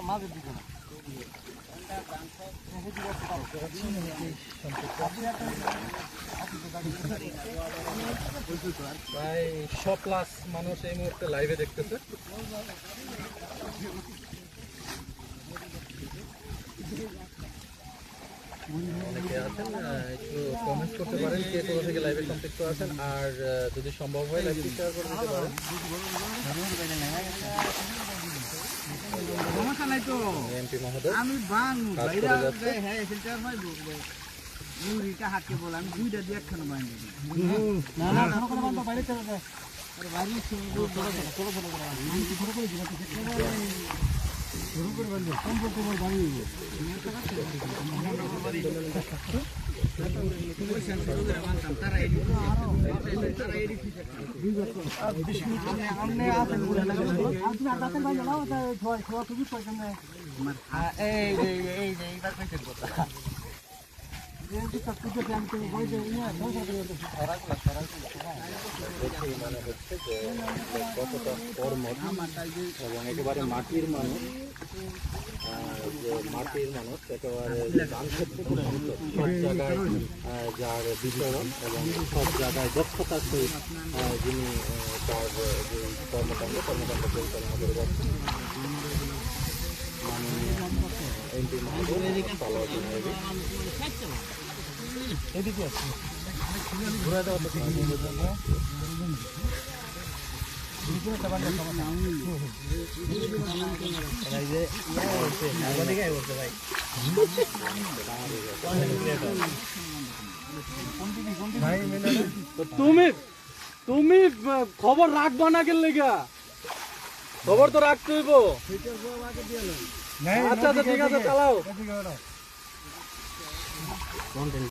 মাঝের দিকে না প্রায় 100+ মানুষ এই মুহূর্তে লাইভে দেখতেছে। অনেকে আছেন, একটু কমেন্ট করতে পারেন কে কোথা থেকে লাইভে সংযুক্ত আছেন, আর যদি সম্ভব হয় লাইভটি শেয়ার করে দিতে পারেন। এমপি মহোদয় আমি এবং একেবারে মাটির মানুষ, একেবারে সব জায়গায় যার বিচরণ এবং সব জায়গায় দক্ষতার সহিত যিনি তার যে কর্মকাণ্ড পরিচালনা করে যাচ্ছেন মাননীয় এমপি মহোদয় সালাউদ্দিন আইয়ুবী। এদিকে আছে ঘুরে দেওয়া তো তুমি খবর রাখবা না কেন লেগা? খবর তো রাখতে হইব। আচ্ছা ঠিক আছে, চালাও।